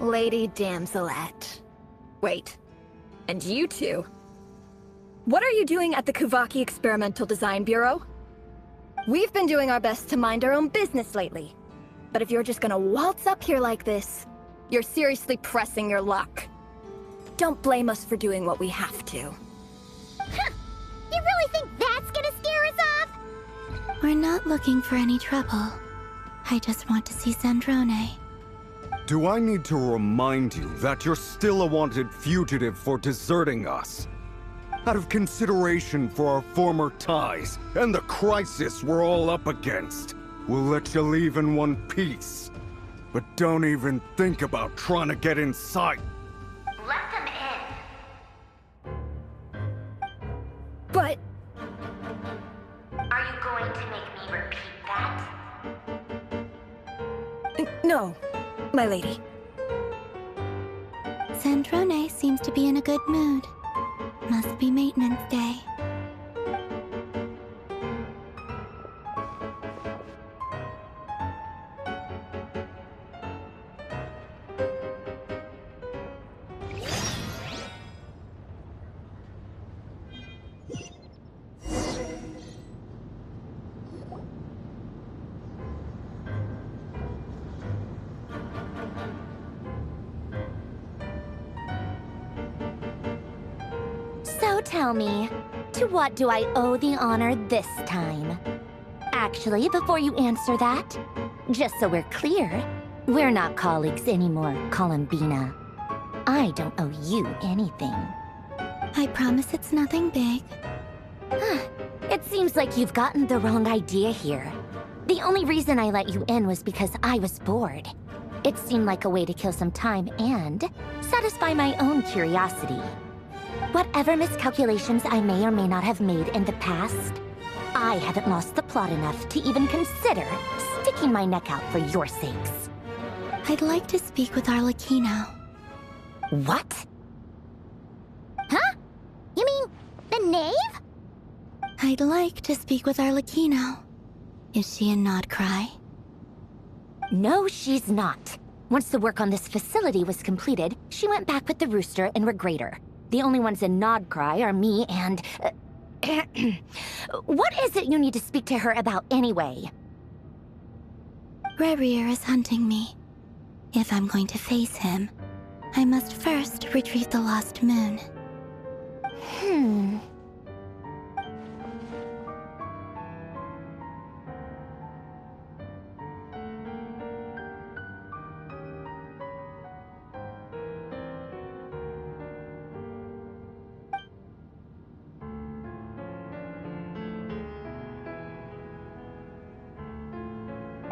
Lady Damselette. Wait, and you two? What are you doing at the Kuvaki Experimental Design Bureau? We've been doing our best to mind our own business lately. But if you're just gonna waltz up here like this, you're seriously pressing your luck. Don't blame us for doing what we have to. Huh. You really think that's gonna scare us off? We're not looking for any trouble. I just want to see Tsundere. Do I need to remind you that you're still a wanted fugitive for deserting us? Out of consideration for our former ties and the crisis we're all up against, we'll let you leave in one piece. But don't even think about trying to get inside. Let them in. But... Are you going to make me repeat that? No, my lady. Tsundere seems to be in a good mood. Must be maintenance day. So tell me, to what do I owe the honor this time? Actually, before you answer that, just so we're clear, we're not colleagues anymore, Columbina. I don't owe you anything. I promise it's nothing big. It seems like you've gotten the wrong idea here. The only reason I let you in was because I was bored. It seemed like a way to kill some time and satisfy my own curiosity. Whatever miscalculations I may or may not have made in the past, I haven't lost the plot enough to even consider sticking my neck out for your sakes. I'd like to speak with Arlecchino. What? Huh? You mean the knave? I'd like to speak with Arlecchino. Is she in Nodcry? No, she's not. Once the work on this facility was completed, she went back with the rooster and Regrator. The only ones in Nodcry are me and... What is it you need to speak to her about anyway? Rerir is hunting me. If I'm going to face him, I must first retrieve the lost moon.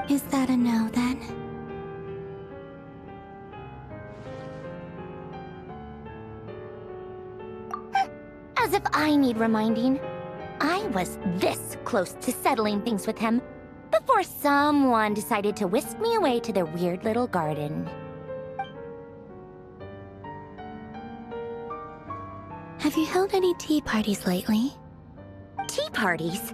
Is that a no, then? As if I need reminding. I was this close to settling things with him before someone decided to whisk me away to their weird little garden. Have you held any tea parties lately? Tea parties?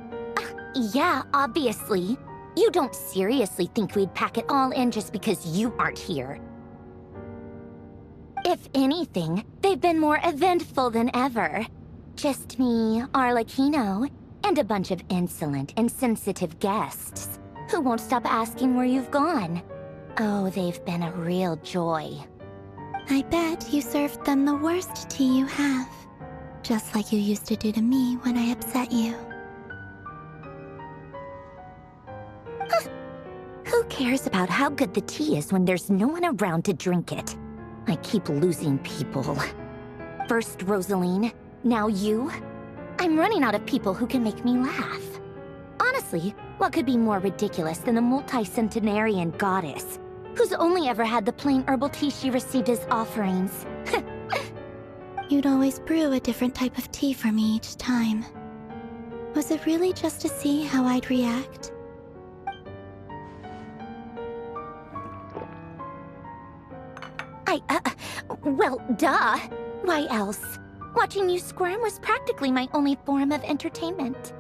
Yeah, obviously. You don't seriously think we'd pack it all in just because you aren't here. If anything, they've been more eventful than ever. Just me, Arlecchino, and a bunch of insolent and sensitive guests who won't stop asking where you've gone. Oh, they've been a real joy. I bet you served them the worst tea you have. Just like you used to do to me when I upset you. Who cares about how good the tea is when there's no one around to drink it? I keep losing people. First Rosaline, now you. I'm running out of people who can make me laugh. Honestly, what could be more ridiculous than the multi-centenarian goddess, who's only ever had the plain herbal tea she received as offerings? You'd always brew a different type of tea for me each time. Was it really just to see how I'd react? Well, duh. Why else? Watching you squirm was practically my only form of entertainment.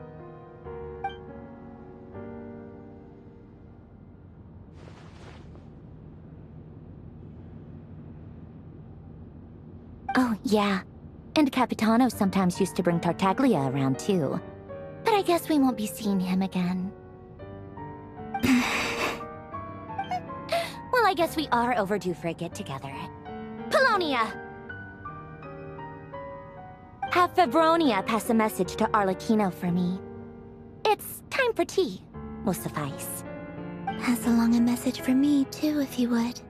Oh, yeah. And Capitano sometimes used to bring Tartaglia around, too. But I guess we won't be seeing him again. Well, I guess we are overdue for a get-together. Polonia! Have Febronia pass a message to Arlecchino for me. It's time for tea. Will suffice. Pass along a message for me, too, if you would.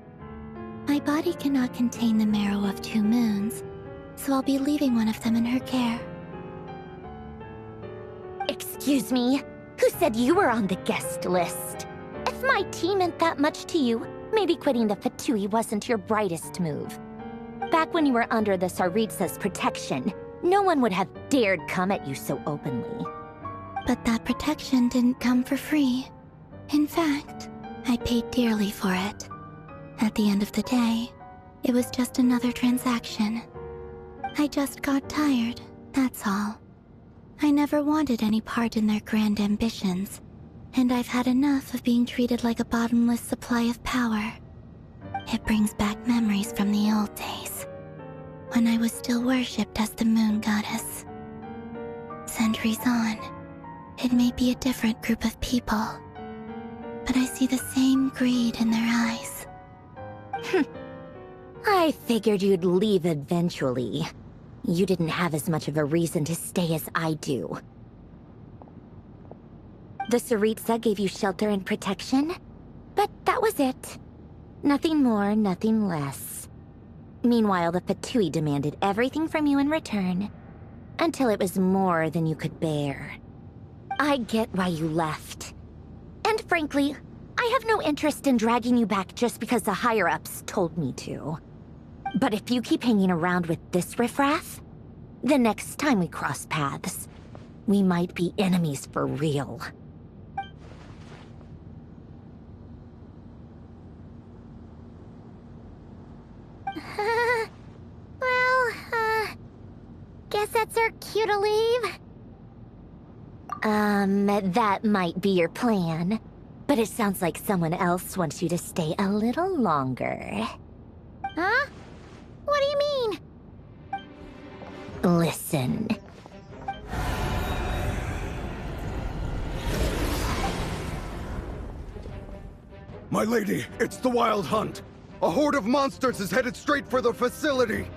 My body cannot contain the marrow of 2 moons, so I'll be leaving one of them in her care. Excuse me? Who said you were on the guest list? If my tea meant that much to you, maybe quitting the Fatui wasn't your brightest move. Back when you were under the Tsaritsa's protection, no one would have dared come at you so openly. But that protection didn't come for free. In fact, I paid dearly for it. At the end of the day, it was just another transaction. I just got tired, that's all. I never wanted any part in their grand ambitions, and I've had enough of being treated like a bottomless supply of power. It brings back memories from the old days, when I was still worshipped as the moon goddess. Centuries on, it may be a different group of people, but I see the same greed in their eyes. I figured you'd leave eventually. You didn't have as much of a reason to stay as I do. The Tsaritsa gave you shelter and protection, but that was it. Nothing more, nothing less. Meanwhile, the Fatui demanded everything from you in return, until it was more than you could bear. I get why you left. And frankly, I have no interest in dragging you back just because the higher-ups told me to. But if you keep hanging around with this riffraff, the next time we cross paths, we might be enemies for real. Guess that's our cue to leave? That might be your plan. But it sounds like someone else wants you to stay a little longer. Huh? What do you mean? Listen. My lady, it's the Wild Hunt. A horde of monsters is headed straight for the facility.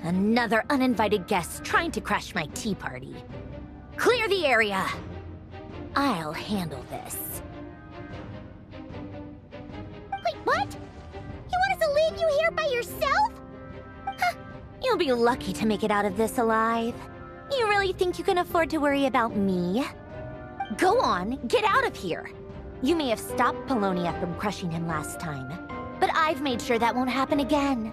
Another uninvited guest trying to crash my tea party. Clear the area! I'll handle this. Wait, what? You want us to leave you here by yourself? Huh, you'll be lucky to make it out of this alive. You really think you can afford to worry about me? Go on, get out of here. You may have stopped Polonia from crushing him last time, but I've made sure that won't happen again.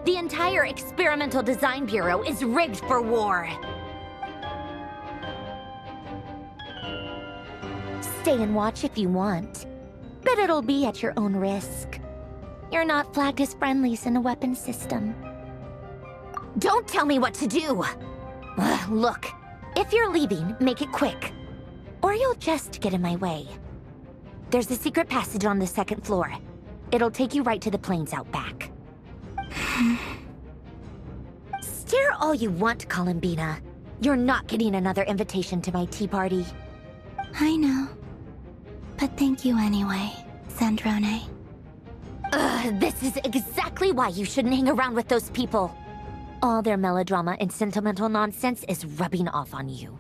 The entire Experimental Design Bureau is rigged for war. Stay and watch if you want, but it'll be at your own risk. You're not flagged as friendlies in the weapons system. Don't tell me what to do! Look, if you're leaving, make it quick, or you'll just get in my way. There's a secret passage on the 2nd floor. It'll take you right to the plains out back. Stare all you want, Columbina. You're not getting another invitation to my tea party. I know. But thank you anyway, Sandrone. This is exactly why you shouldn't hang around with those people. All their melodrama and sentimental nonsense is rubbing off on you.